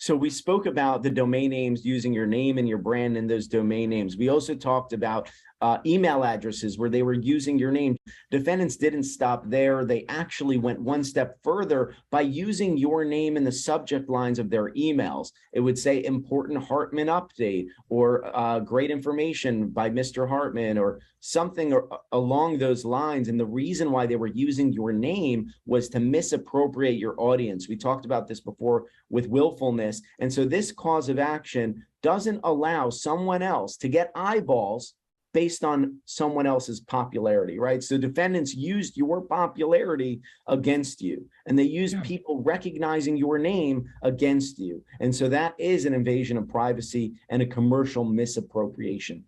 So we spoke about the domain names, using your name and your brand in those domain names. We also talked about email addresses where they were using your name. Defendants didn't stop there. They actually went one step further by using your name in the subject lines of their emails. It would say important Hartman update, or great information by Mr. Hartman, or something along those lines. And the reason why they were using your name was to misappropriate your audience. We talked about this before with willfulness. And so this cause of action doesn't allow someone else to get eyeballs based on someone else's popularity, right? So defendants used your popularity against you, and they used people recognizing your name against you. And so that is an invasion of privacy and a commercial misappropriation.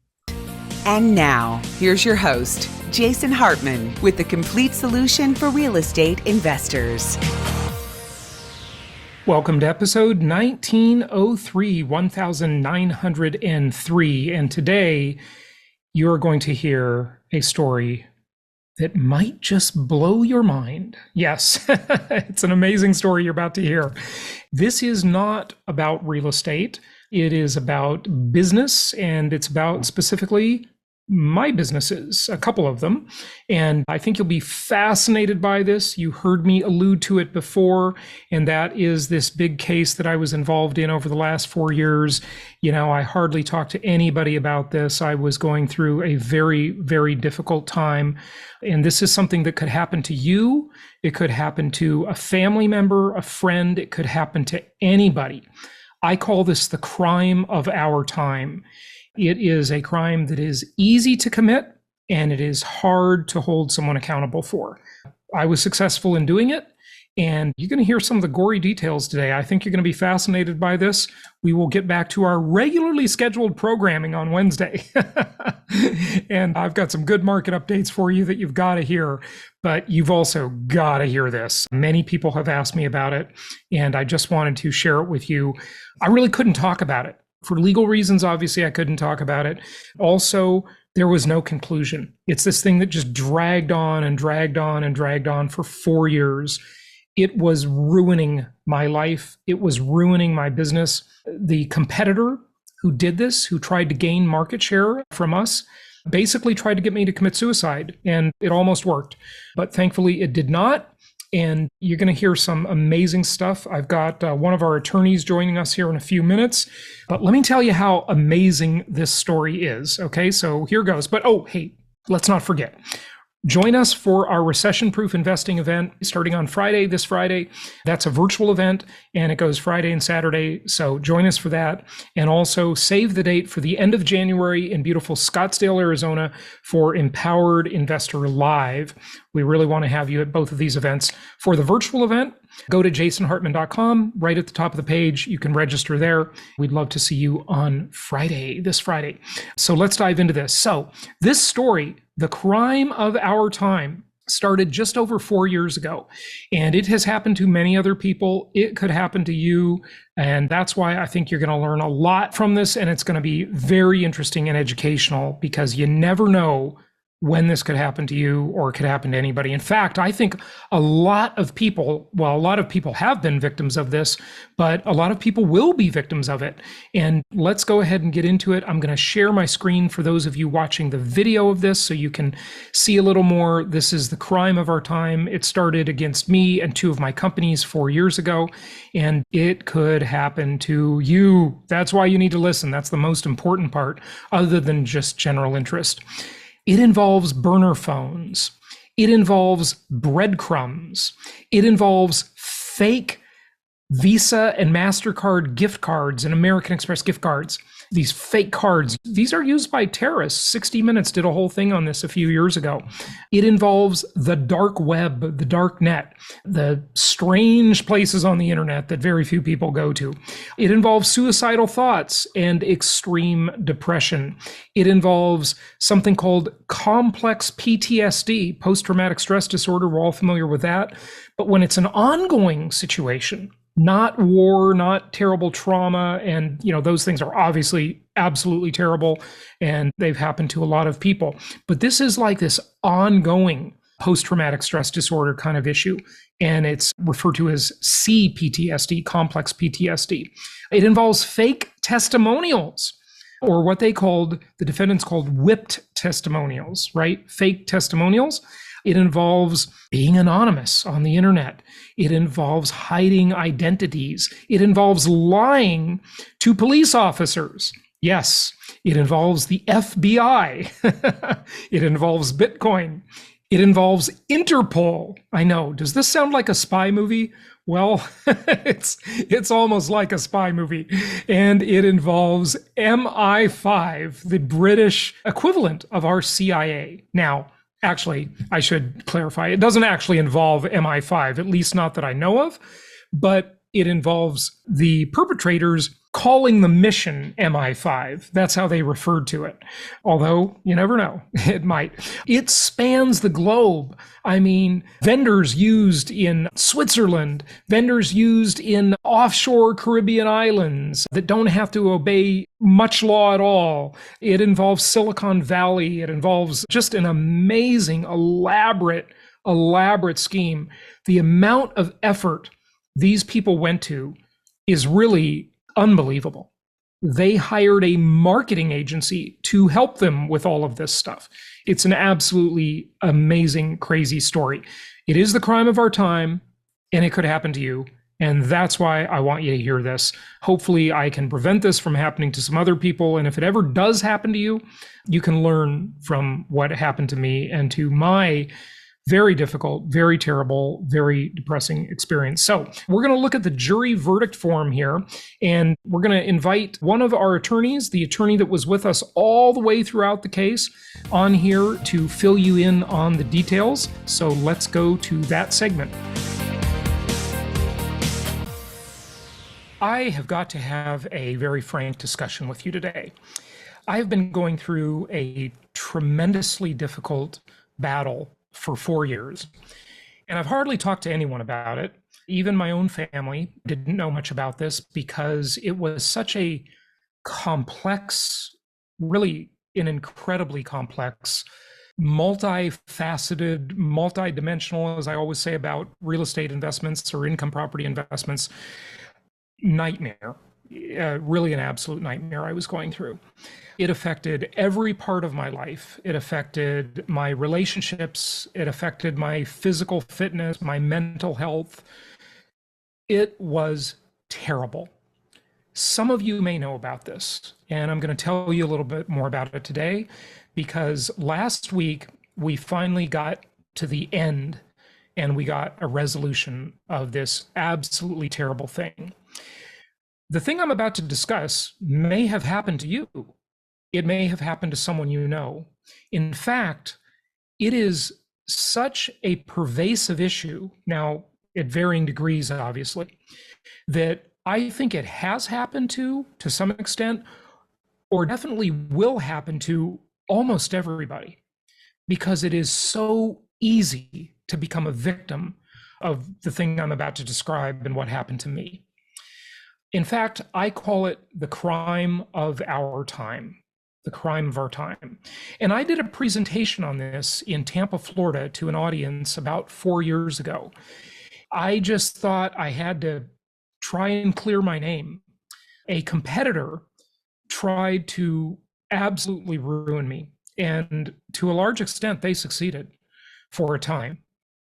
And now, here's your host, Jason Hartman, with the complete solution for real estate investors. Welcome to episode 1903. And today, you're going to hear a story that might just blow your mind. Yes, it's an amazing story you're about to hear. This is not about real estate. It is about business, and it's about specifically my businesses, a couple of them. And I think you'll be fascinated by this. You heard me allude to it before, and that is this big case that I was involved in over the last 4 years. You know, I hardly talked to anybody about this. I was going through a very, very difficult time. And this is something that could happen to you. It could happen to a family member, a friend. It could happen to anybody. I call this the crime of our time. It is a crime that is easy to commit, and it is hard to hold someone accountable for. I was successful in doing it, and you're going to hear some of the gory details today. I think you're going to be fascinated by this. We will get back to our regularly scheduled programming on Wednesday. And I've got some good market updates for you that you've got to hear, but you've also got to hear this. Many people have asked me about it, and I just wanted to share it with you. I really couldn't talk about it. For legal reasons, obviously, I couldn't talk about it. Also, there was no conclusion. It's this thing that just dragged on and dragged on and dragged on for 4 years. It was ruining my life. It was ruining my business. The competitor who did this, who tried to gain market share from us, basically tried to get me to commit suicide, and it almost worked. But thankfully, it did not. And you're going to hear some amazing stuff. I've got one of our attorneys joining us here in a few minutes. But let me tell you how amazing this story is. Okay, so here goes. But hey, let's not forget. Join us for our Recession Proof Investing event starting on Friday, this Friday. That's a virtual event, and it goes Friday and Saturday. So join us for that. And also save the date for the end of January in beautiful Scottsdale, Arizona for Empowered Investor Live. We really want to have you at both of these events. For the virtual event, go to jasonhartman.com. Right at the top of the page, you can register there. We'd love to see you on Friday, this Friday. So let's dive into this. So this story, the crime of our time, started just over 4 years ago, and it has happened to many other people. It could happen to you, and that's why I think you're going to learn a lot from this, and it's going to be very interesting and educational, because you never know when this could happen to you or it could happen to anybody. In fact, I think a lot of people have been victims of this, but a lot of people will be victims of it. And let's go ahead and get into it. I'm going to share my screen for those of you watching the video of this so you can see a little more. This is the crime of our time. It started against me and two of my companies 4 years ago, and it could happen to you. That's why you need to listen. That's the most important part, other than just general interest. It involves burner phones. It involves breadcrumbs. It involves fake Visa and MasterCard gift cards and American Express gift cards. These fake cards, these are used by terrorists. 60 Minutes did a whole thing on this a few years ago. It involves the dark web, the dark net, the strange places on the internet that very few people go to. It involves suicidal thoughts and extreme depression. It involves something called complex PTSD, post-traumatic stress disorder. We're all familiar with that. But when it's an ongoing situation, not war, not terrible trauma, and those things are obviously absolutely terrible, and they've happened to a lot of people. But this is like this ongoing post-traumatic stress disorder kind of issue. And it's referred to as CPTSD, complex PTSD. It involves fake testimonials, or what the defendants called whipped testimonials, right? Fake testimonials. It involves being anonymous on the internet. It involves hiding identities. It involves lying to police officers. Yes, it involves the FBI. It involves Bitcoin. It involves Interpol. I know. Does this sound like a spy movie? Well, it's almost like a spy movie. And it involves MI5, the British equivalent of our CIA. Now, actually, I should clarify, it doesn't actually involve MI5, at least not that I know of, but it involves the perpetrators calling the mission MI5. That's how they referred to it. Although, you never know, it might. It spans the globe. I mean, vendors used in Switzerland, vendors used in offshore Caribbean islands that don't have to obey much law at all. It involves Silicon Valley. It involves just an amazing, elaborate scheme. The amount of effort these people went to is really unbelievable. They hired a marketing agency to help them with all of this stuff. It's an absolutely amazing, crazy story. It is the crime of our time, and it could happen to you. And that's why I want you to hear this. Hopefully, I can prevent this from happening to some other people. And if it ever does happen to you, you can learn from what happened to me and to my very difficult, very terrible, very depressing experience. So we're going to look at the jury verdict form here, and we're going to invite one of our attorneys, the attorney that was with us all the way throughout the case, on here to fill you in on the details. So let's go to that segment. I have got to have a very frank discussion with you today. I've been going through a tremendously difficult battle for 4 years. And I've hardly talked to anyone about it. Even my own family didn't know much about this because it was such a complex, really an incredibly complex, multifaceted, multidimensional, as I always say about real estate investments or income property investments, nightmare. Really an absolute nightmare I was going through. It affected every part of my life. It affected my relationships. It affected my physical fitness, my mental health. It was terrible. Some of you may know about this, and I'm going to tell you a little bit more about it today, because last week we finally got to the end and we got a resolution of this absolutely terrible thing. The thing I'm about to discuss may have happened to you. It may have happened to someone you know. In fact, it is such a pervasive issue, now at varying degrees, obviously, that I think it has happened to some extent, or definitely will happen to almost everybody, because it is so easy to become a victim of the thing I'm about to describe and what happened to me. In fact, I call it the crime of our time. The crime of our time. And I did a presentation on this in Tampa, Florida, to an audience about 4 years ago. I just thought I had to try and clear my name. A competitor tried to absolutely ruin me. And to a large extent, they succeeded for a time.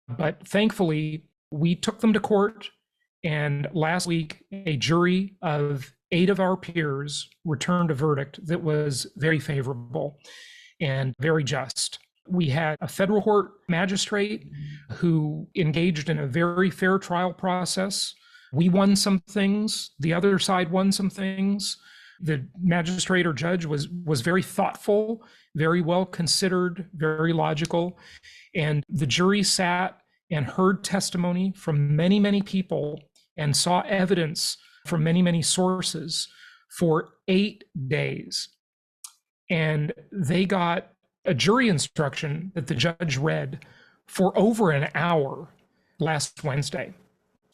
But thankfully, we took them to court. And last week, a jury of 8 of our peers returned a verdict that was very favorable and very just. We had a federal court magistrate who engaged in a very fair trial process. We won some things. The other side won some things. The magistrate or judge was very thoughtful, very well considered, very logical. And the jury sat and heard testimony from many, many people and saw evidence from many, many sources for 8 days. And they got a jury instruction that the judge read for over an hour last Wednesday.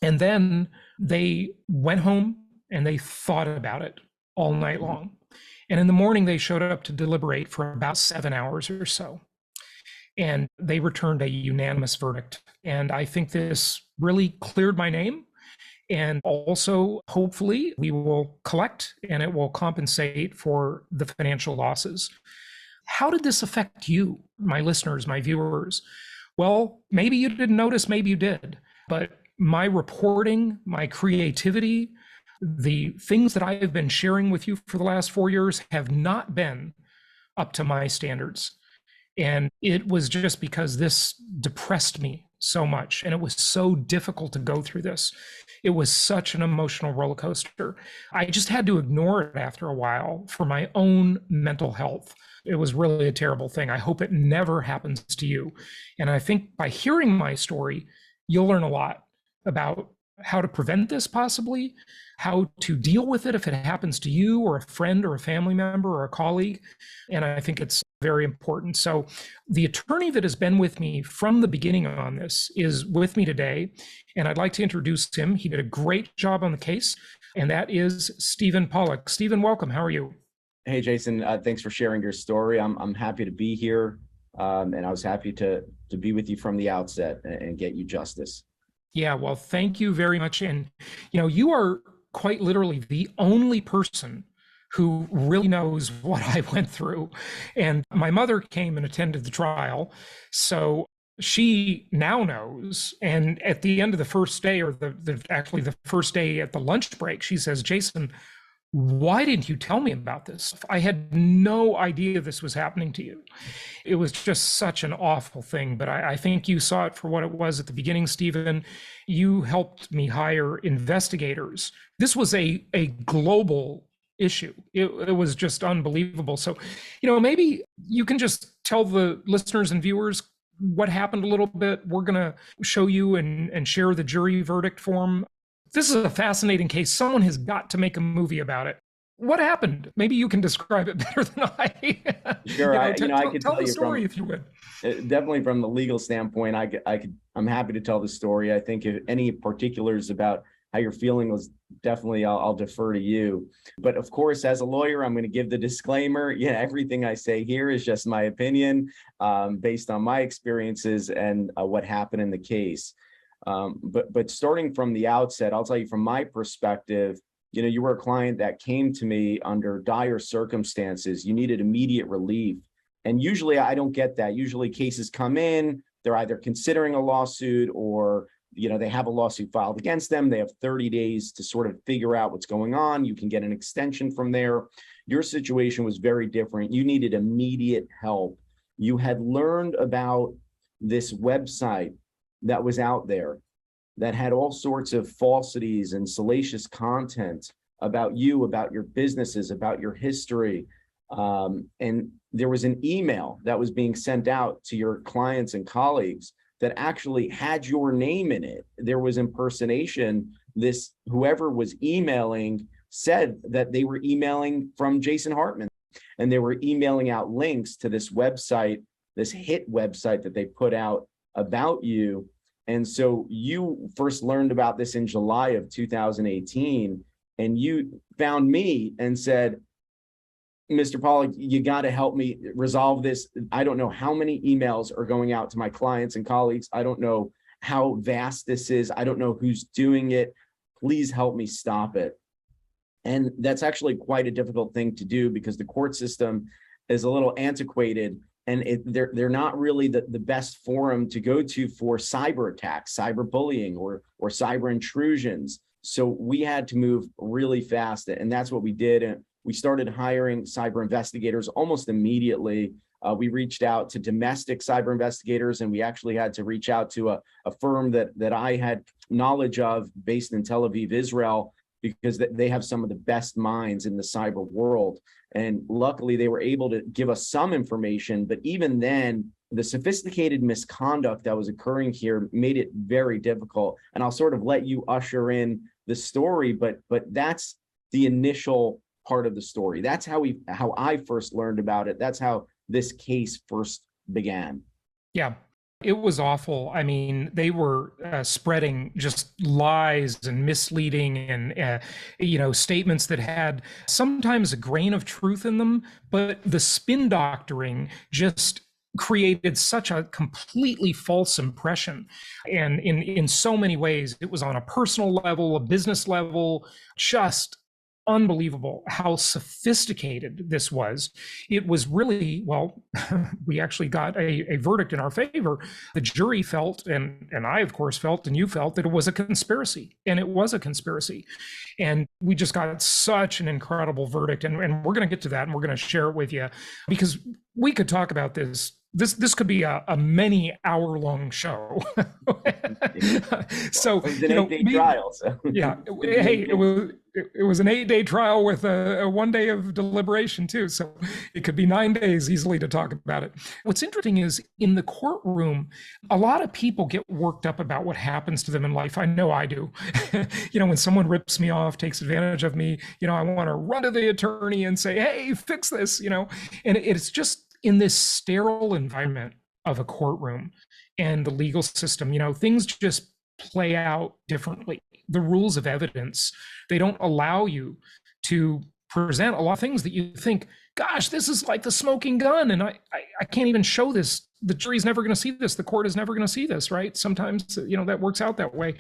And then they went home and they thought about it all night long. And in the morning, they showed up to deliberate for about 7 hours or so. and they returned a unanimous verdict. And I think this really cleared my name. And also, hopefully, we will collect and it will compensate for the financial losses. How did this affect you, my listeners, my viewers? Well, maybe you didn't notice, maybe you did, but my reporting, my creativity, the things that I have been sharing with you for the last 4 years have not been up to my standards. And it was just because this depressed me so much. And it was so difficult to go through this. It was such an emotional roller coaster. I just had to ignore it after a while for my own mental health. It was really a terrible thing. I hope it never happens to you. And I think by hearing my story, you'll learn a lot about how to prevent this possibly, how to deal with it if it happens to you or a friend or a family member or a colleague. And I think it's very important. So the attorney that has been with me from the beginning on this is with me today. And I'd like to introduce him. He did a great job on the case. And that is Stephen Pollock. Stephen, welcome. How are you? Hey, Jason, thanks for sharing your story. I'm happy to be here. And I was happy to be with you from the outset and get you justice. Yeah, well, thank you very much. And, you are quite literally the only person who really knows what I went through. And my mother came and attended the trial. So she now knows. And at the end of the first day, or actually the first day at the lunch break, she says, Jason, why didn't you tell me about this? I had no idea this was happening to you. It was just such an awful thing, but I think you saw it for what it was at the beginning, Stephen. You helped me hire investigators. This was a global issue. It was just unbelievable. So, maybe you can just tell the listeners and viewers what happened a little bit. We're going to show you and share the jury verdict form. This is a fascinating case. Someone has got to make a movie about it. What happened? Maybe you can describe it better than I. Sure, I could tell tell the you story if you would. Definitely from the legal standpoint, I'm happy to tell the story. I think if any particulars about how you're feeling was definitely, I'll defer to you. But of course, as a lawyer, I'm going to give the disclaimer. Yeah, everything I say here is just my opinion based on my experiences and what happened in the case. But starting from the outset, I'll tell you from my perspective, you were a client that came to me under dire circumstances. You needed immediate relief. And usually I don't get that. Usually cases come in, they're either considering a lawsuit or, they have a lawsuit filed against them. They have 30 days to sort of figure out what's going on. You can get an extension from there. Your situation was very different. You needed immediate help. You had learned about this website that was out there that had all sorts of falsities and salacious content about you, about your businesses, about your history. And there was an email that was being sent out to your clients and colleagues that actually had your name in it. There was impersonation. Whoever was emailing said that they were emailing from Jason Hartman, and they were emailing out links to this website, this hit website that they put out about you. And so you first learned about this in July of 2018, and you found me and said, Mr. Pollock, you got to help me resolve this. I don't know how many emails are going out to my clients and colleagues. I don't know how vast this is. I don't know who's doing it. Please help me stop it. And that's actually quite a difficult thing to do because the court system is a little antiquated, and they're not really the best forum to go to for cyber attacks, cyber bullying, or cyber intrusions. So we had to move really fast, and that's what we did. And we started hiring cyber investigators almost immediately. We reached out to domestic cyber investigators, and we actually had to reach out to a firm that I had knowledge of based in Tel Aviv, Israel, because they have some of the best minds in the cyber world. And luckily, they were able to give us some information. But even then, the sophisticated misconduct that was occurring here made it very difficult. And I'll sort of let you usher in the story, but that's the initial part of the story. That's how I first learned about it. That's how this case first began. Yeah, it was awful. I mean, they were spreading just lies and misleading and, statements that had sometimes a grain of truth in them, but the spin doctoring just created such a completely false impression. And in so many ways, it was on a personal level, a business level, just unbelievable how sophisticated this was. It was really, well, we actually got a verdict in our favor. The jury felt, and I, of course, felt, and you felt, that it was a conspiracy. And it was a conspiracy. And we just got such an incredible verdict. And we're going to get to that, and we're going to share it with you, because we could talk about this. This could be a many hour long show. So it was an 8-day trial. So yeah, hey, it was an 8-day trial with a 1 day of deliberation too. So it could be 9 days easily to talk about it. What's interesting is in the courtroom, a lot of people get worked up about what happens to them in life. I know I do. When someone rips me off, takes advantage of me, I want to run to the attorney and say, hey, fix this, and it's just in this sterile environment of a courtroom and the legal system, things just play out differently. The rules of evidence, they don't allow you to present a lot of things that you think, gosh, this is like the smoking gun, and I can't even show this. The jury's never going to see this. The court is never going to see this, right? Sometimes, that works out that way.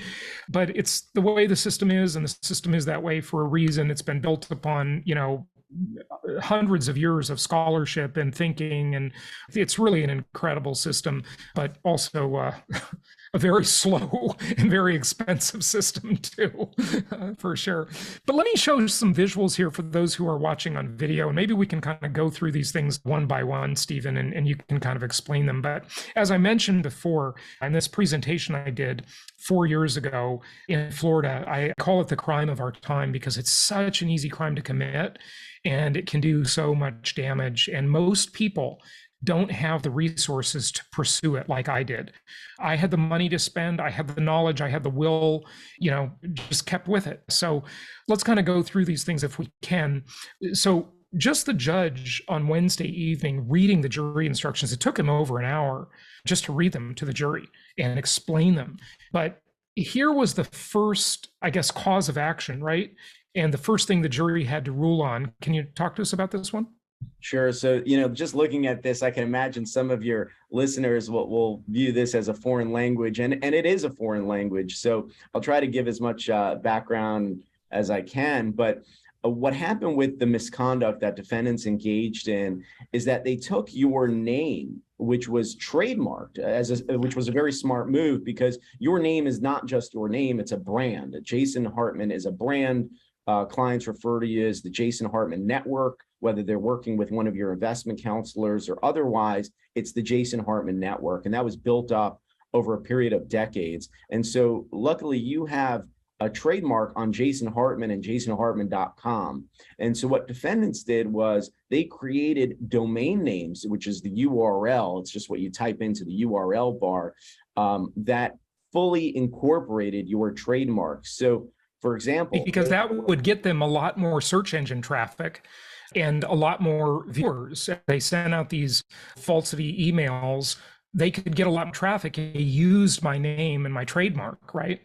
But it's the way the system is, and the system is that way for a reason. It's been built upon, hundreds of years of scholarship and thinking, and it's really an incredible system, but also a very slow and very expensive system too, for sure. But let me show some visuals here for those who are watching on video, and maybe we can kind of go through these things one by one, Stephen, and you can kind of explain them. But as I mentioned before, in this presentation I did 4 years ago in Florida, I call it the crime of our time because it's such an easy crime to commit, and it can do so much damage. And most people don't have the resources to pursue it like I did. I had the money to spend, I had the knowledge, I had the will, just kept with it. So let's kind of go through these things if we can. So just the judge on Wednesday evening reading the jury instructions, it took him over an hour just to read them to the jury and explain them. But here was the first, I guess, cause of action, right? And the first thing the jury had to rule on. Can you talk to us about this one? Sure. So, just looking at this, I can imagine some of your listeners will view this as a foreign language, and it is a foreign language. So I'll try to give as much background as I can. But what happened with the misconduct that defendants engaged in is that they took your name, which was trademarked, which was a very smart move, because your name is not just your name, it's a brand. Jason Hartman is a brand. Clients refer to you as the Jason Hartman Network, whether they're working with one of your investment counselors or otherwise, it's the Jason Hartman Network. And that was built up over a period of decades. And so luckily you have a trademark on Jason Hartman and jasonhartman.com. And so what defendants did was they created domain names, which is the URL. It's just what you type into the URL bar, that fully incorporated your trademark. So for example, because that would get them a lot more search engine traffic and a lot more viewers. They sent out these falsity emails, they could get a lot more traffic. They used my name and my trademark, right?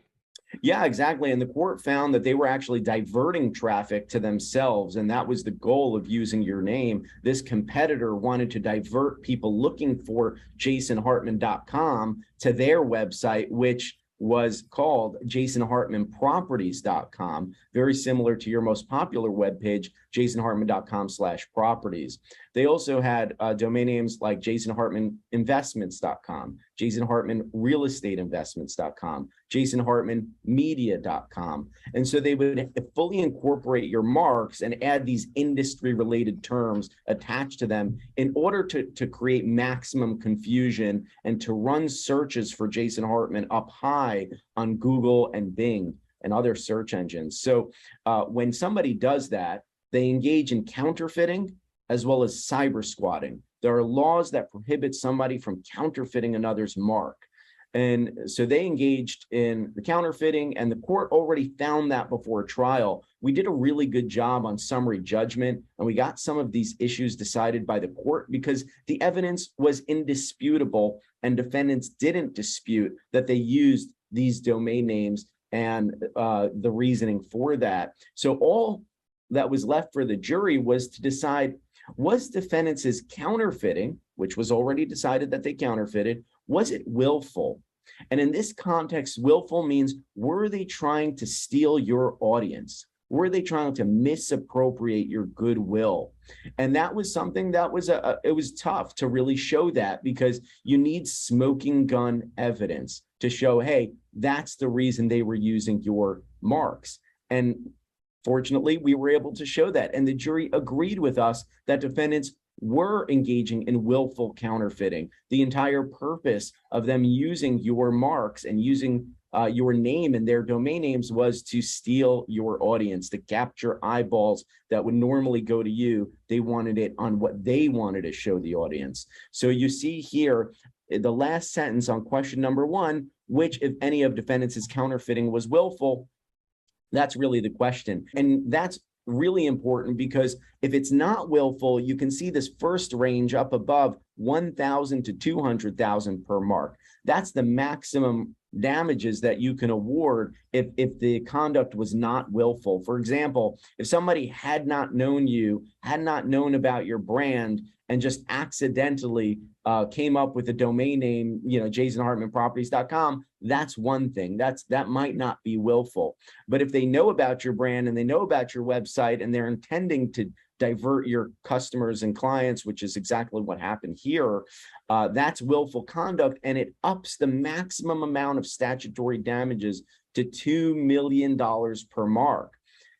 Yeah, exactly. And the court found that they were actually diverting traffic to themselves. And that was the goal of using your name. This competitor wanted to divert people looking for jasonhartman.com to their website, which was called jasonhartmanproperties.com, very similar to your most popular webpage, jasonhartman.com/properties. They also had domain names like jasonhartmaninvestments.com, jasonhartmanrealestateinvestments.com, jasonhartmanmedia.com. And so they would fully incorporate your marks and add these industry-related terms attached to them in order to create maximum confusion and to run searches for Jason Hartman up high on Google and Bing and other search engines. So when somebody does that, they engage in counterfeiting as well as cybersquatting. There are laws that prohibit somebody from counterfeiting another's mark. And so they engaged in the counterfeiting, and the court already found that before trial. We did a really good job on summary judgment, and we got some of these issues decided by the court because the evidence was indisputable, and defendants didn't dispute that they used these domain names and the reasoning for that. So all that was left for the jury was to decide, Was defendants' counterfeiting, which was already decided that they counterfeited, was it willful? And in this context, willful means, were they trying to steal your audience? Were they trying to misappropriate your goodwill? And that was something that was it was tough to really show that, because you need smoking gun evidence to show, hey, that's the reason they were using your marks. And fortunately, we were able to show that. And the jury agreed with us that defendants were engaging in willful counterfeiting. The entire purpose of them using your marks and using your name and their domain names was to steal your audience, to capture eyeballs that would normally go to you. They wanted it on what they wanted to show the audience. So you see here, the last sentence on question number 1, which, if any of defendants' counterfeiting was willful, that's really the question. And that's really important, because if it's not willful, you can see this first range up above, 1,000 to 200,000 per mark. That's the maximum damages that you can award if the conduct was not willful. For example, if somebody had not known you, had not known about your brand, and just accidentally came up with a domain name, jasonhartmanproperties.com, that's one thing. That might not be willful. But if they know about your brand and they know about your website and they're intending to divert your customers and clients, which is exactly what happened here, that's willful conduct, and it ups the maximum amount of statutory damages to $2 million per mark.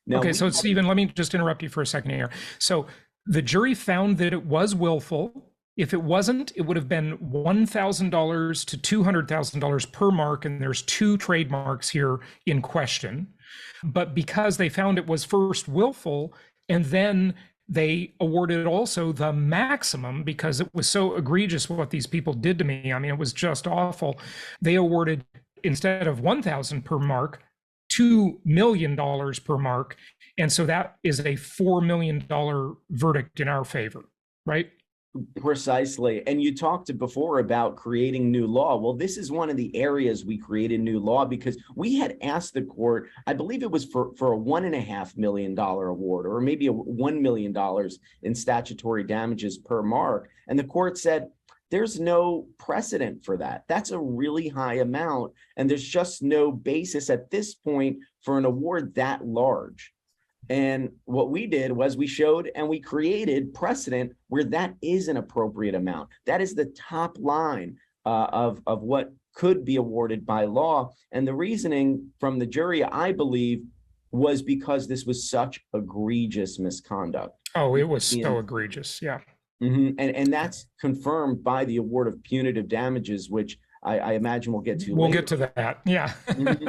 Now, okay, so Stephen, let me just interrupt you for a second here. So the jury found that it was willful. If it wasn't, it would have been $1,000 to $200,000 per mark, and there's 2 trademarks here in question. But because they found it was first willful, and then they awarded also the maximum, because it was so egregious what these people did to me. I mean, it was just awful. They awarded, instead of $1,000 per mark, $2 million per mark. And so that is a $4 million verdict in our favor, right? Precisely. And you talked before about creating new law. Well, this is one of the areas we created new law, because we had asked the court, I believe it was for a $1.5 million award, or maybe $1 million in statutory damages per mark. And the court said, there's no precedent for that. That's a really high amount. And there's just no basis at this point for an award that large. And what we did was we showed and we created precedent where that is an appropriate amount. That is the top line of what could be awarded by law. And the reasoning from the jury, I believe, was because this was such egregious misconduct. Oh, it was so egregious. Yeah. Mm-hmm. And that's confirmed by the award of punitive damages, which I imagine we'll get to later. We'll get to that. Yeah.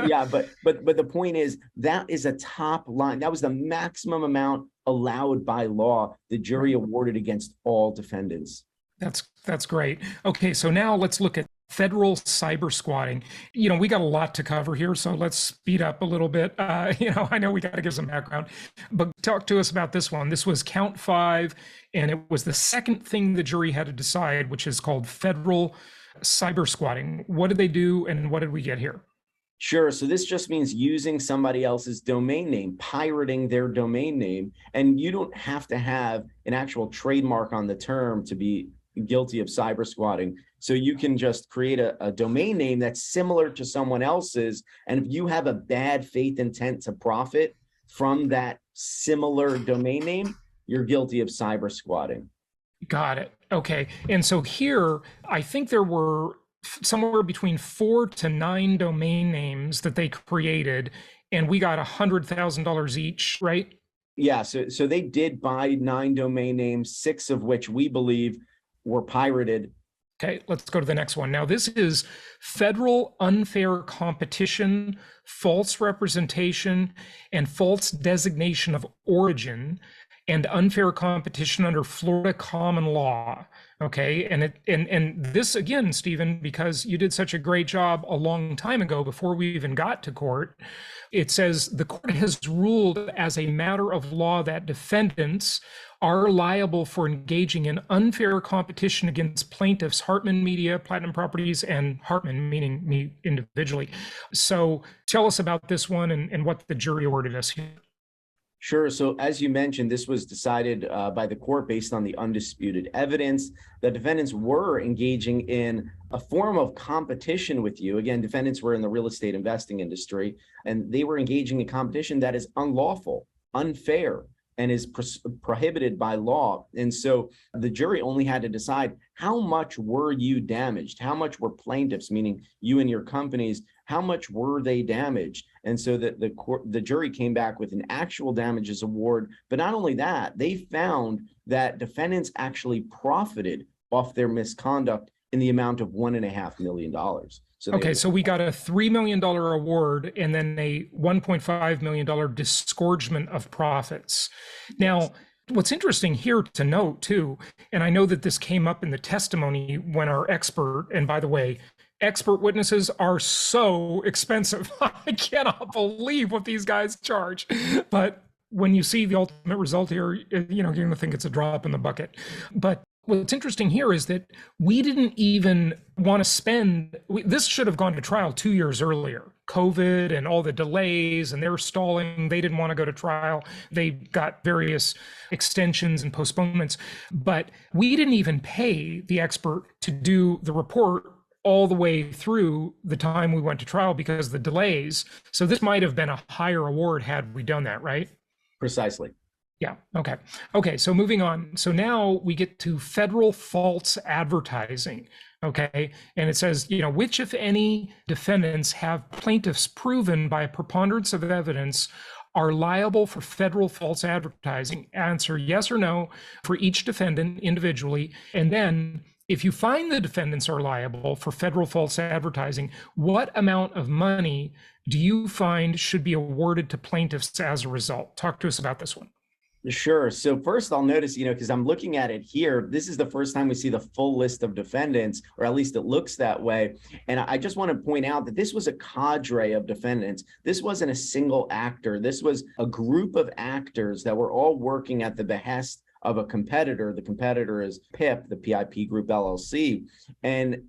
Yeah, but the point is, that is a top line. That was the maximum amount allowed by law. The jury awarded against all defendants. That's great. Okay, so now let's look at federal cybersquatting. We got a lot to cover here, so let's speed up a little bit. I know we got to give some background, but talk to us about this one. This was count 5, and it was the second thing the jury had to decide, which is called federal cybersquatting. What did they do, and what did we get here? Sure. So this just means using somebody else's domain name, pirating their domain name. And you don't have to have an actual trademark on the term to be guilty of cybersquatting. So you can just create a domain name that's similar to someone else's. And if you have a bad faith intent to profit from that similar domain name, you're guilty of cybersquatting. Got it. Okay. And so here, I think there were somewhere between 4 to 9 domain names that they created, and we got $100,000 each, right? Yeah. So they did buy 9 domain names, 6 of which we believe were pirated. Okay, let's go to the next one. Now, this is federal unfair competition, false representation, and false designation of origin, and unfair competition under Florida common law. Okay, and this again, Stephen, because you did such a great job a long time ago before we even got to court, it says the court has ruled as a matter of law that defendants are liable for engaging in unfair competition against plaintiffs Hartman Media, Platinum Properties, and Hartman, meaning me individually. So tell us about this one and what the jury awarded us here. Sure. So as you mentioned, this was decided by the court based on the undisputed evidence. The defendants were engaging in a form of competition with you. Again, defendants were in the real estate investing industry, and they were engaging in competition that is unlawful, unfair, and is prohibited by law. And so the jury only had to decide, how much were you damaged? How much were plaintiffs, meaning you and your companies, how much were they damaged? And so the jury came back with an actual damages award. But not only that, they found that defendants actually profited off their misconduct in the amount of $1.5 million. So we got a $3 million award and then a $1.5 million disgorgement of profits. Now, what's interesting here to note too, and I know that this came up in the testimony when our expert, and by the way, expert witnesses are so expensive. I cannot believe what these guys charge. But when you see the ultimate result here, you're going to think it's a drop in the bucket. But what's interesting here is that we didn't even want to this should have gone to trial 2 years earlier. COVID and all the delays, and they're stalling. They didn't want to go to trial. They got various extensions and postponements. But we didn't even pay the expert to do the report all the way through the time we went to trial because of the delays. So this might have been a higher award had we done that, right? Precisely. Yeah. Okay. So moving on. So now we get to federal false advertising. Okay. And it says, which, if any, defendants have plaintiffs proven by a preponderance of evidence are liable for federal false advertising? Answer yes or no for each defendant individually. And then if you find the defendants are liable for federal false advertising, what amount of money do you find should be awarded to plaintiffs as a result? Talk to us about this one. Sure. So first I'll notice, because I'm looking at it here, this is the first time we see the full list of defendants, or at least it looks that way. And I just want to point out that this was a cadre of defendants. This wasn't a single actor. This was a group of actors that were all working at the behest of a competitor. The competitor is PIP, the PIP Group LLC. And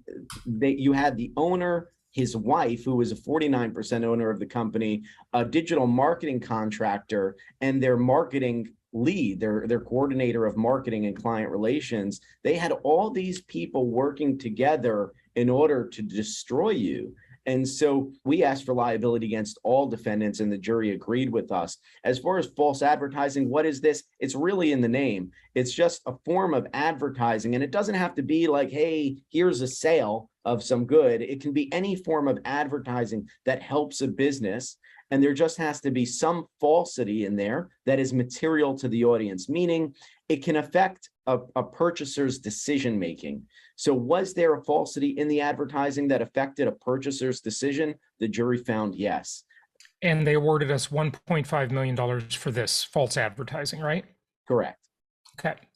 you had the owner, his wife, who was a 49% owner of the company, a digital marketing contractor, and their marketing lead, their coordinator of marketing and client relations. They had all these people working together in order to destroy you. And so we asked for liability against all defendants, and the jury agreed with us. As far as false advertising, what is this? It's really in the name. It's just a form of advertising, and it doesn't have to be like, hey, here's a sale of some good. It can be any form of advertising that helps a business. And there just has to be some falsity in there that is material to the audience, meaning it can affect a purchaser's decision-making. So was there a falsity in the advertising that affected a purchaser's decision? The jury found yes. And they awarded us $1.5 million for this false advertising, right? Correct.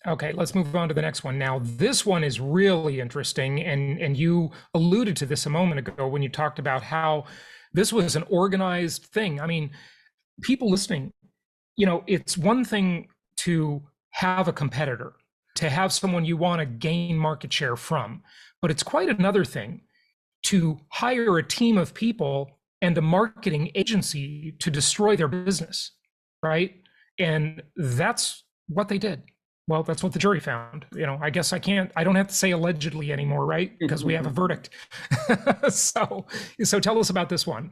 Okay, let's move on to the next one. Now, this one is really interesting, and you alluded to this a moment ago when you talked about how this was an organized thing. I mean, people listening, it's one thing to have a competitor, to have someone you want to gain market share from, but it's quite another thing to hire a team of people and a marketing agency to destroy their business, right? And that's what they did. Well, that's what the jury found. I guess I don't have to say allegedly anymore, right? Because we have a verdict. So tell us about this one.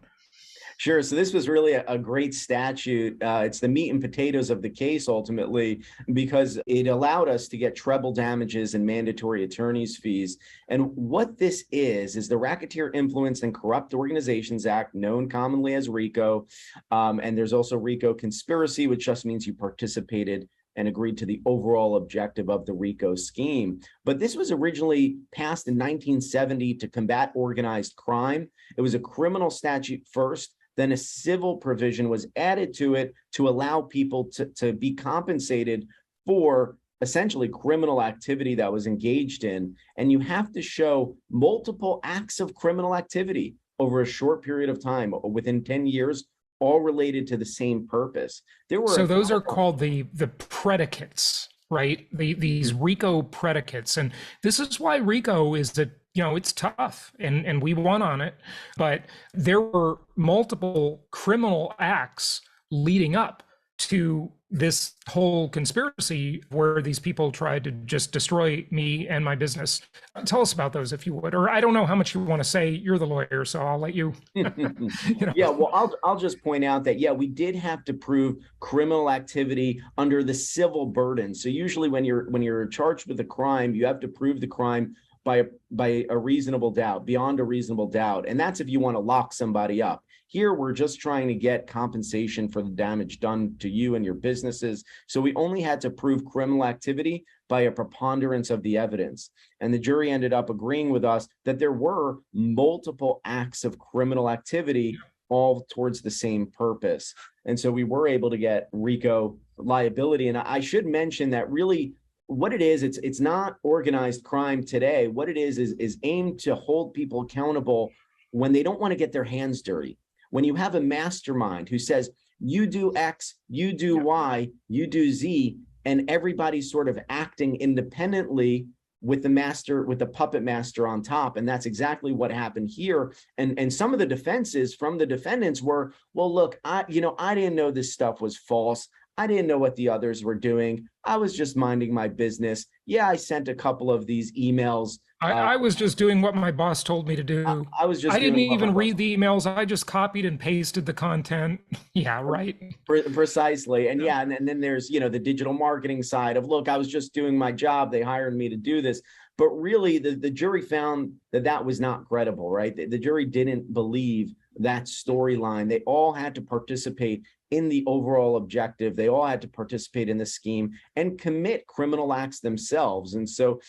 Sure. So this was really a great statute. It's the meat and potatoes of the case, ultimately, because it allowed us to get treble damages and mandatory attorney's fees. And what this is the Racketeer Influenced and Corrupt Organizations Act, known commonly as RICO. And there's also RICO conspiracy, which just means you participated and agreed to the overall objective of the RICO scheme. But this was originally passed in 1970 to combat organized crime. It was a criminal statute first, then a civil provision was added to it to allow people to be compensated for essentially criminal activity that was engaged in. And you have to show multiple acts of criminal activity over a short period of time, within 10 years, all related to the same purpose. So those are called the predicates, right? These RICO predicates. And this is why RICO is that, it's tough and we won on it, but there were multiple criminal acts leading up to this whole conspiracy where these people tried to just destroy me and my business. Tell us about those, if you would. Or I don't know how much you want to say. You're the lawyer, so I'll let you. Yeah, well, I'll just point out that, yeah, we did have to prove criminal activity under the civil burden. So usually when you're charged with a crime, you have to prove the crime by a reasonable doubt, beyond a reasonable doubt. And that's if you want to lock somebody up. Here, we're just trying to get compensation for the damage done to you and your businesses. So we only had to prove criminal activity by a preponderance of the evidence. And the jury ended up agreeing with us that there were multiple acts of criminal activity, all towards the same purpose. And so we were able to get RICO liability. And I should mention that really what it is, it's not organized crime today. What it is aimed to hold people accountable when they don't want to get their hands dirty. When you have a mastermind who says, you do X, you do Y, you do Z, and everybody's sort of acting independently with the puppet master on top. And that's exactly what happened here. And some of the defenses from the defendants were, well, look, I didn't know this stuff was false. I didn't know what the others were doing. I was just minding my business. Yeah, I sent a couple of these emails. I was just doing what my boss told me to do. I didn't even read the emails. I just copied and pasted the content. Yeah, right. Precisely. And yeah, and then there's, the digital marketing side of, look, I was just doing my job. They hired me to do this. But really, the jury found that was not credible, right? The jury didn't believe that storyline. They all had to participate in the overall objective. They all had to participate in the scheme and commit criminal acts themselves. And so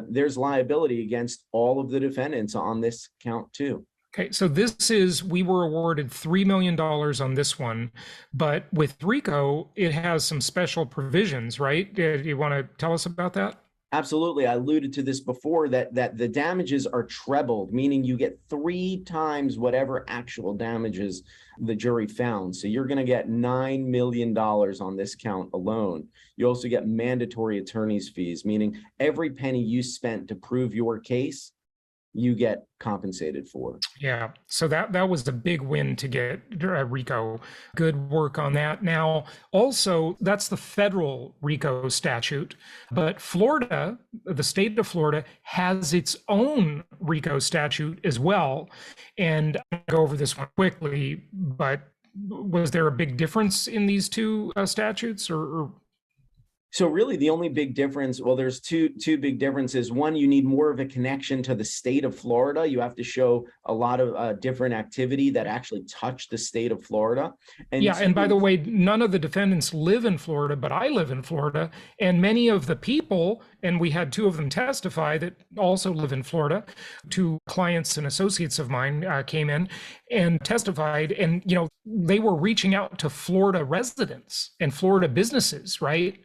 there's liability against all of the defendants on this count too. Okay, so we were awarded $3 million on this one, but with RICO, it has some special provisions, right? Do you want to tell us about that? Absolutely. I alluded to this before, that the damages are trebled, meaning you get 3 times whatever actual damages the jury found. So you're going to get $9 million on this count alone. You also get mandatory attorney's fees, meaning every penny you spent to prove your case, you get compensated for. Yeah, so that was a big win to get RICO. Good work on that. Now, also, that's the federal RICO statute, but Florida, the state of Florida, has its own RICO statute as well. And I'll go over this one quickly, but was there a big difference in these two statutes, or? So really the only big difference, well, there's two big differences. One, you need more of a connection to the state of Florida. You have to show a lot of different activity that actually touch the state of Florida. And yeah, and by the way, none of the defendants live in Florida, but I live in Florida. And many of the people, and we had 2 of them testify that also live in Florida, 2 clients and associates of mine came in and testified, and they were reaching out to Florida residents and Florida businesses, right?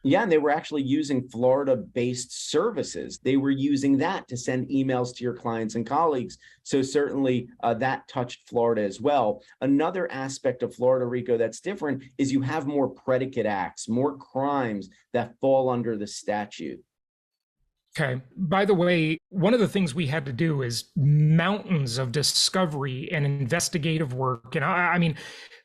Yeah, and they were actually using Florida-based services. They were using that to send emails to your clients and colleagues. So certainly that touched Florida as well. Another aspect of Florida RICO that's different is you have more predicate acts, more crimes that fall under the statute. Okay. By the way, one of the things we had to do is mountains of discovery and investigative work. And I mean,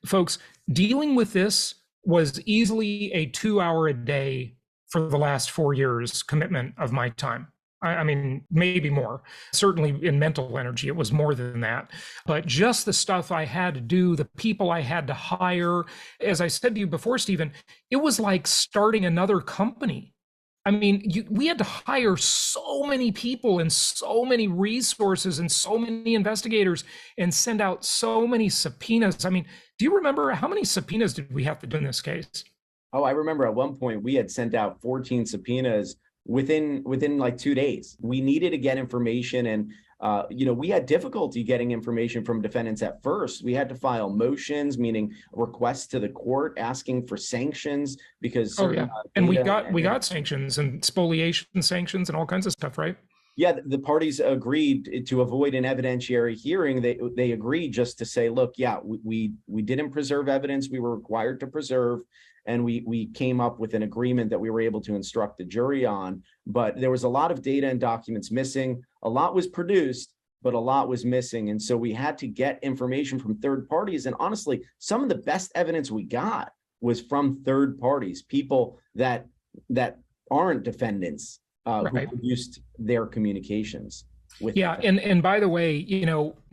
folks, dealing with this was easily a 2-hour-a-day for the last 4 years commitment of my time. I mean, maybe more. Certainly in mental energy, it was more than that. But just the stuff I had to do, the people I had to hire, as I said to you before, Stephen, it was like starting another company. I mean, we had to hire so many people and so many resources and so many investigators and send out so many subpoenas. I mean, do you remember how many subpoenas did we have to do in this case? Oh, I remember at one point we had sent out 14 subpoenas within like 2 days. We needed to get information, and we had difficulty getting information from defendants at first. We had to file motions, meaning requests to the court asking for sanctions because and we got sanctions and spoliation sanctions and all kinds of stuff, right? Yeah, the parties agreed to avoid an evidentiary hearing. They agreed just to say, look, yeah, we didn't preserve evidence we were required to preserve, and we came up with an agreement that we were able to instruct the jury on. But there was a lot of data and documents missing. A lot was produced, but a lot was missing. And so we had to get information from third parties. And honestly, some of the best evidence we got was from third parties, people that aren't defendants, who Right. produced their communications with. Yeah. And by the way,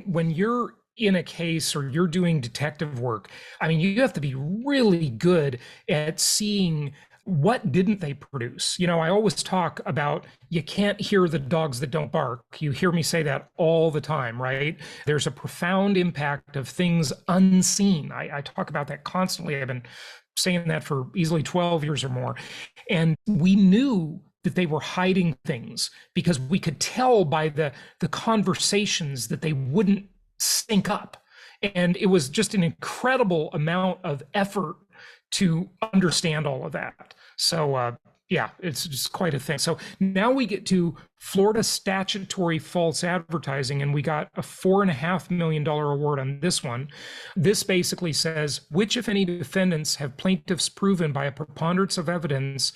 when you're in a case or you're doing detective work, I mean, you have to be really good at seeing what didn't they produce. I always talk about you can't hear the dogs that don't bark. You hear me say that all the time, right? There's a profound impact of things unseen. I talk about that constantly. I've been saying that for easily 12 years or more. And we knew that they were hiding things because we could tell by the conversations that they wouldn't sync up. And it was just an incredible amount of effort to understand all of that. So yeah, it's just quite a thing. So now we get to Florida statutory false advertising, and we got a $4.5 million award on this one. This basically says, which, if any, defendants have plaintiffs proven by a preponderance of evidence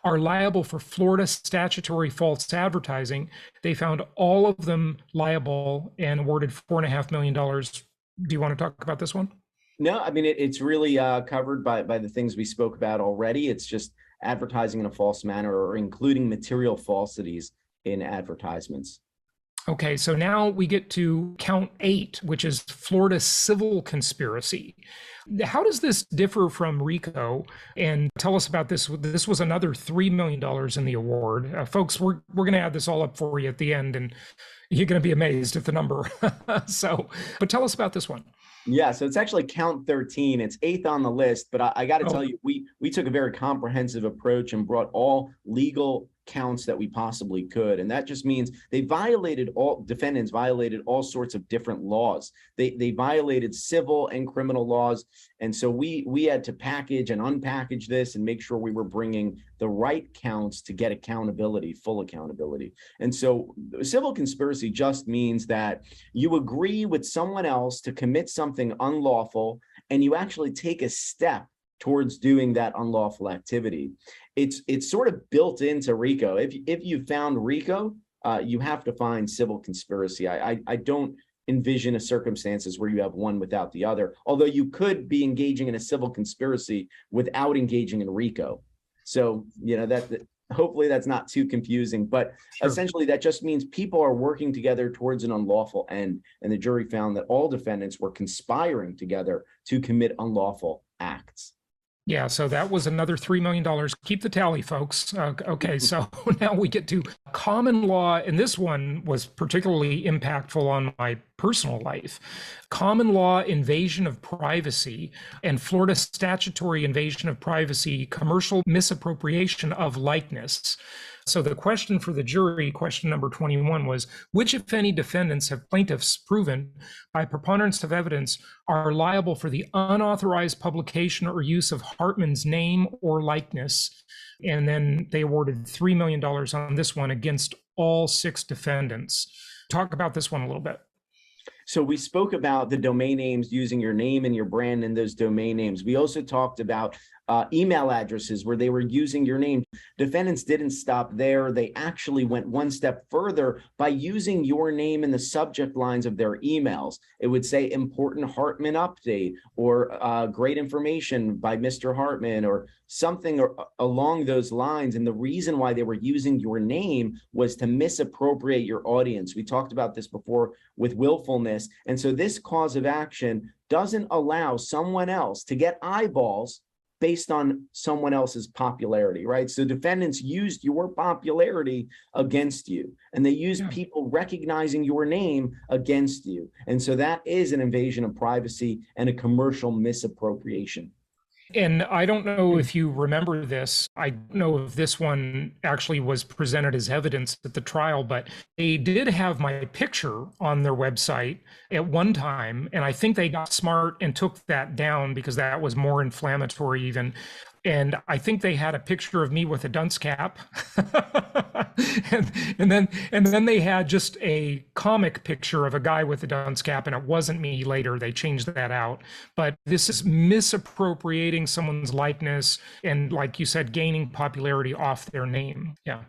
are liable for Florida statutory false advertising. They found all of them liable and awarded $4.5 million. Do you want to talk about this one? No, I mean, it's really covered by the things we spoke about already. It's just advertising in a false manner or including material falsities in advertisements. Okay, so now we get to count 8, which is Florida civil conspiracy. How does this differ from RICO? And tell us about this. This was another $3 million in the award. Folks, we're going to add this all up for you at the end, and you're going to be amazed at the number. But tell us about this one. Yeah, so it's actually count 13. It's 8th on the list, but I got to tell you, we took a very comprehensive approach and brought all legal counts that we possibly could. And that just means defendants violated all sorts of different laws. They violated civil and criminal laws. And so we had to package and unpackage this and make sure we were bringing the right counts to get accountability, full accountability. And so civil conspiracy just means that you agree with someone else to commit something unlawful, and you actually take a step towards doing that unlawful activity. It's sort of built into RICO. If you found RICO, you have to find civil conspiracy. I don't envision a circumstances where you have one without the other, although you could be engaging in a civil conspiracy without engaging in RICO. So, that hopefully that's not too confusing, but sure. Essentially that just means people are working together towards an unlawful end. And the jury found that all defendants were conspiring together to commit unlawful acts. Yeah, so that was another $3 million. Keep the tally, folks. Okay, so now we get to common law, and this one was particularly impactful on my personal life. Common law invasion of privacy and Florida statutory invasion of privacy, commercial misappropriation of likeness. So the question for the jury, question number 21, was, which, if any, defendants have plaintiffs proven by preponderance of evidence are liable for the unauthorized publication or use of Hartman's name or likeness? And then they awarded $3 million on this one against all 6 defendants. Talk about this one a little bit. So we spoke about the domain names, using your name and your brand in those domain names. We also talked about email addresses where they were using your name. Defendants didn't stop there. They actually went one step further by using your name in the subject lines of their emails. It would say important Hartman update, or great information by Mr. Hartman, or something along those lines. And the reason why they were using your name was to misappropriate your audience. We talked about this before with willfulness. And so this cause of action doesn't allow someone else to get eyeballs based on someone else's popularity, right? So defendants used your popularity against you, and they used people recognizing your name against you. And so that is an invasion of privacy and a commercial misappropriation. And I don't know if you remember this. I don't know if this one actually was presented as evidence at the trial, but they did have my picture on their website at one time. And I think they got smart and took that down because that was more inflammatory even. And I think they had a picture of me with a dunce cap. and then they had just a comic picture of a guy with a dunce cap, and it wasn't me. Later they changed that out. But this is misappropriating someone's likeness and, like you said, gaining popularity off their name. Yeah.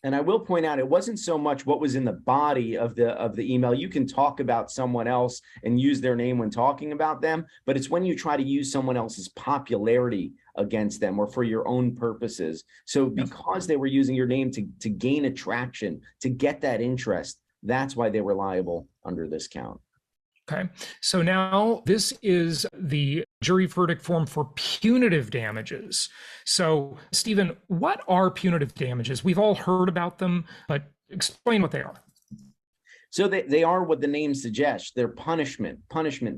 And I will point out, it wasn't so much what was in the body of the email. You can talk about someone else and use their name when talking about them, but it's when you try to use someone else's popularity against them or for your own purposes. So because they were using your name to gain attraction, to get that interest, that's why they were liable under this count. Okay, so now this is the jury verdict form for punitive damages. So, Stephen, what are punitive damages? We've all heard about them, but explain what they are. So they are what the name suggests. They're punishment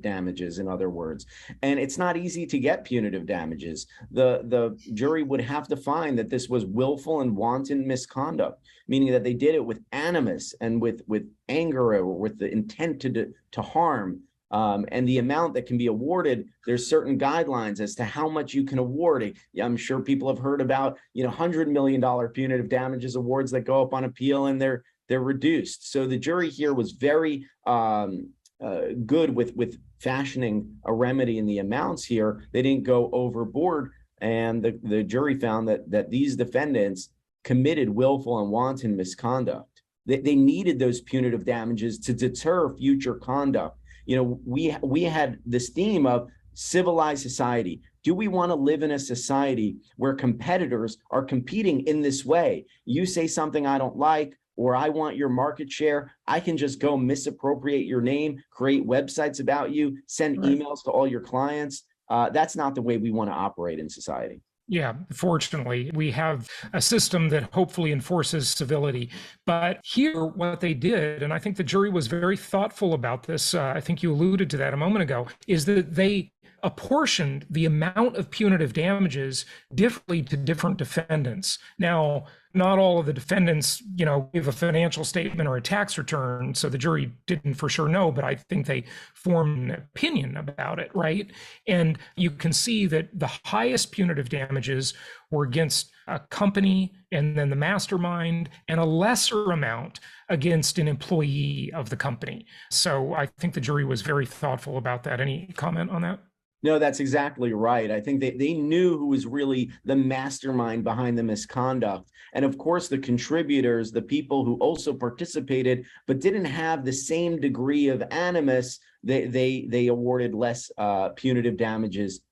damages, in other words. And it's not easy to get punitive damages. The jury would have to find that this was willful and wanton misconduct, meaning that they did it with animus and with anger or with the intent to harm. And the amount that can be awarded, there's certain guidelines as to how much you can award. I'm sure people have heard about, $100 million punitive damages awards that go up on appeal, and they're reduced. So the jury here was very good with fashioning a remedy in the amounts here. They didn't go overboard, and the jury found that these defendants committed willful and wanton misconduct. They needed those punitive damages to deter future conduct. We had this theme of civilized society. Do we want to live in a society where competitors are competing in this way? You say something I don't like, or I want your market share, I can just go misappropriate your name, create websites about you, send emails to all your clients. That's not the way we want to operate in society. Yeah, fortunately, we have a system that hopefully enforces civility. But here, what they did, and I think the jury was very thoughtful about this, I think you alluded to that a moment ago, is that they apportioned the amount of punitive damages differently to different defendants. Now, not all of the defendants, give a financial statement or a tax return, so the jury didn't for sure know, but I think they formed an opinion about it, right? And you can see that the highest punitive damages were against a company and then the mastermind, and a lesser amount against an employee of the company. So I think the jury was very thoughtful about that. Any comment on that? No, that's exactly right. I think they knew who was really the mastermind behind the misconduct. And of course, the contributors, the people who also participated, but didn't have the same degree of animus, they awarded less punitive damages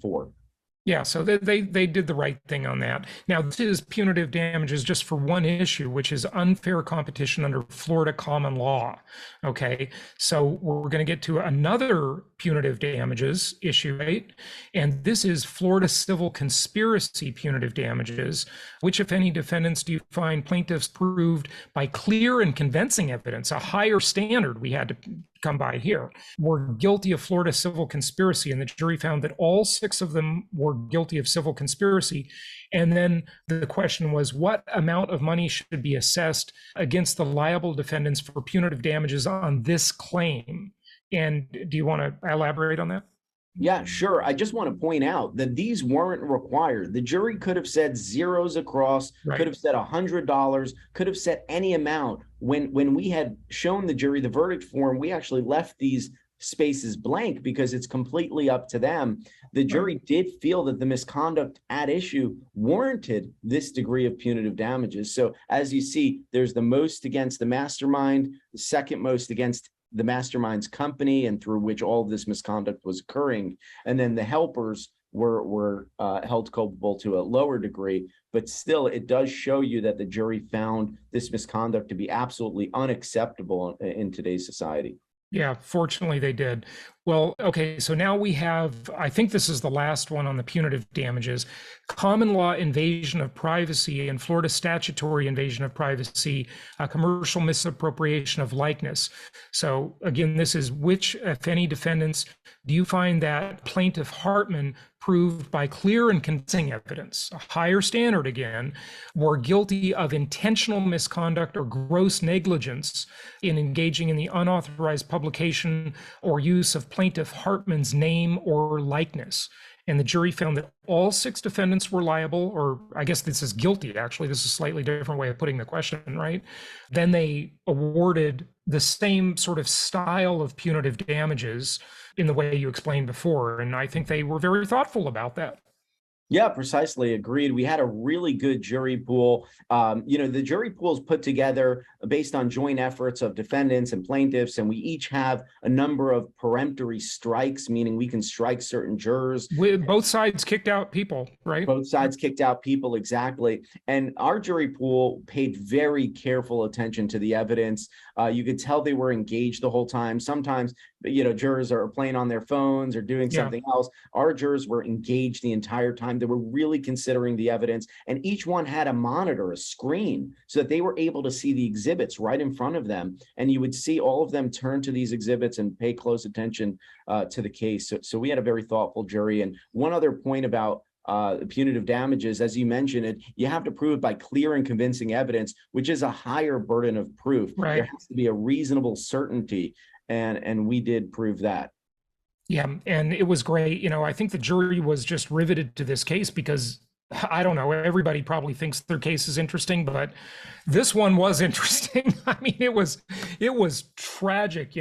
for. Yeah, so they did the right thing on that. Now, this is punitive damages just for one issue, which is unfair competition under Florida common law. Okay, so we're going to get to another punitive damages issue, right? And this is Florida civil conspiracy punitive damages, which, if any, defendants do you find plaintiffs proved by clear and convincing evidence, a higher standard we had to come by here, were guilty of Florida civil conspiracy, and the jury found that all 6 of them were guilty of civil conspiracy. And then the question was, what amount of money should be assessed against the liable defendants for punitive damages on this claim? And do you want to elaborate on that? Yeah, sure. I just want to point out that these weren't required. The jury could have said zeros across, could have said $100, could have said any amount. When we had shown the jury the verdict form, we actually left these spaces blank because it's completely up to them. The jury did feel that the misconduct at issue warranted this degree of punitive damages. So as you see, there's the most against the mastermind, the second most against the mastermind's company and through which all of this misconduct was occurring. And then the helpers were held culpable to a lower degree, but still it does show you that the jury found this misconduct to be absolutely unacceptable in today's society. Yeah, fortunately they did. Well, okay, so now we have, I think this is the last one on the punitive damages, common law invasion of privacy and Florida statutory invasion of privacy, commercial misappropriation of likeness. So again, this is which, if any, defendants do you find that plaintiff Hartman proved by clear and convincing evidence, a higher standard again, were guilty of intentional misconduct or gross negligence in engaging in the unauthorized publication or use of plaintiff Hartman's name or likeness. And the jury found that all 6 defendants were liable, or I guess this is guilty, actually. This is a slightly different way of putting the question, right? Then they awarded the same sort of style of punitive damages in the way you explained before. And I think they were very thoughtful about that. Yeah, precisely. Agreed. We had a really good jury pool. The jury pool is put together based on joint efforts of defendants and plaintiffs, and we each have a number of peremptory strikes, meaning we can strike certain jurors. Both sides kicked out people, right? Both sides kicked out people, exactly. And our jury pool paid very careful attention to the evidence. You could tell they were engaged the whole time. Sometimes, jurors are playing on their phones or doing something else. Our jurors were engaged the entire time. They were really considering the evidence, and each one had a monitor, a screen, so that they were able to see the exhibits right in front of them. And you would see all of them turn to these exhibits and pay close attention to the case. So we had a very thoughtful jury. And one other point about punitive damages, as you mentioned it, you have to prove it by clear and convincing evidence, which is a higher burden of proof. Right. There has to be a reasonable certainty, and we did prove that. Yeah, and it was great. I think the jury was just riveted to this case because, I don't know, everybody probably thinks their case is interesting, but this one was interesting. I mean, it was tragic.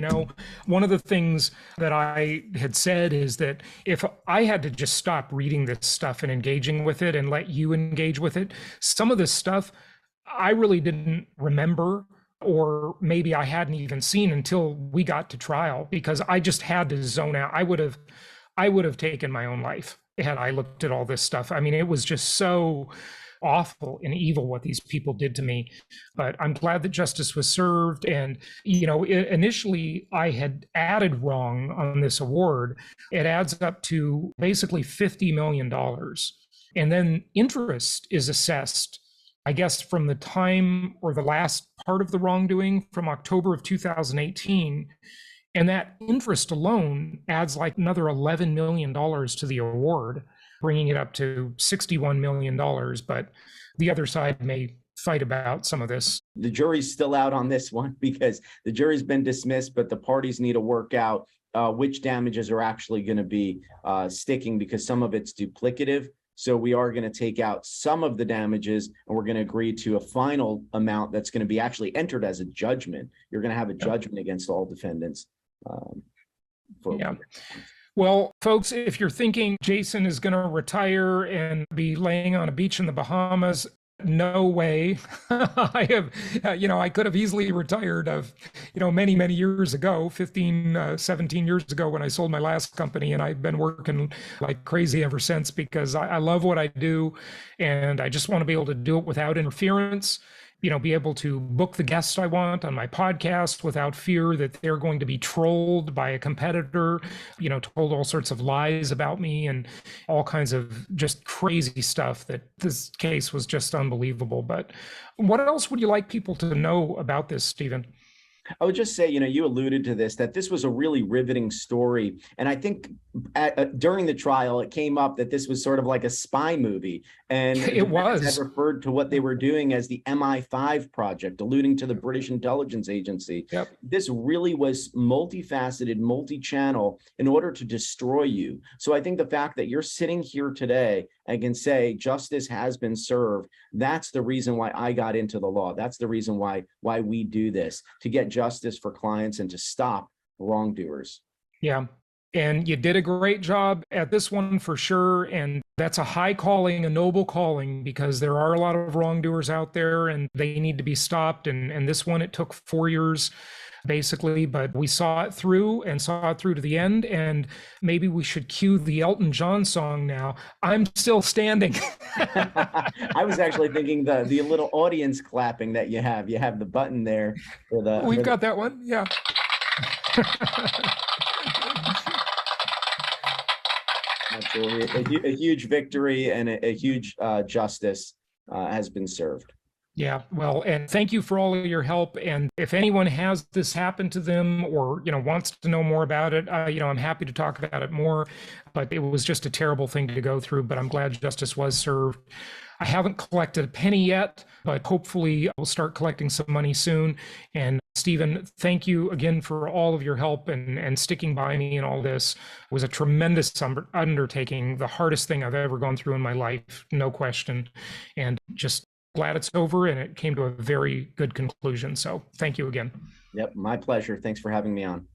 One of the things that I had said is that if I had to just stop reading this stuff and engaging with it and let you engage with it, some of this stuff I really didn't remember, or maybe I hadn't even seen until we got to trial, because I just had to zone out. I would have taken my own life had I looked at all this stuff. I mean, it was just so awful and evil what these people did to me. But I'm glad that justice was served. And, initially I had added wrong on this award. It adds up to basically $50 million. And then interest is assessed, I guess, from the time or the last part of the wrongdoing from October of 2018. And that interest alone adds like another $11 million to the award, bringing it up to $61 million. But the other side may fight about some of this. The jury's still out on this one because the jury's been dismissed, but the parties need to work out which damages are actually going to be sticking, because some of it's duplicative. So we are going to take out some of the damages, and we're going to agree to a final amount that's going to be actually entered as a judgment. You're going to have a judgment against all defendants. Well, folks, if you're thinking Jason is going to retire and be laying on a beach in the Bahamas, no way. I have, I could have easily retired many, many years ago, 15, 17 years ago when I sold my last company. And I've been working like crazy ever since, because I love what I do. And I just want to be able to do it without interference, be able to book the guests I want on my podcast without fear that they're going to be trolled by a competitor, told all sorts of lies about me and all kinds of just crazy stuff. That this case was just unbelievable. But what else would you like people to know about this, Stephen? I would just say, you alluded to this, that this was a really riveting story. And I think during the trial, it came up that this was sort of like a spy movie. And it was had referred to what they were doing as the MI5 project, alluding to the British intelligence agency. Yep. This really was multifaceted, multi-channel in order to destroy you. So I think the fact that you're sitting here today and can say justice has been served, that's the reason why I got into the law. That's the reason why we do this, to get justice for clients and to stop wrongdoers. Yeah. And you did a great job at this one for sure. And that's a high calling, a noble calling, because there are a lot of wrongdoers out there and they need to be stopped. And this one, it took 4 years basically, but we saw it through to the end. And maybe we should cue the Elton John song now. I'm still standing. I was actually thinking the little audience clapping that you have the button there for the. We've got that one. Yeah. Absolutely. A huge victory and a huge justice has been served. Yeah, well, and thank you for all of your help. And if anyone has this happen to them or, wants to know more about it, I'm happy to talk about it more. But it was just a terrible thing to go through, but I'm glad justice was served. I haven't collected a penny yet, but hopefully we'll start collecting some money soon. And Stephen, thank you again for all of your help and sticking by me in all this. It was a tremendous undertaking, the hardest thing I've ever gone through in my life, no question. And just glad it's over and it came to a very good conclusion. So thank you again. Yep, my pleasure. Thanks for having me on.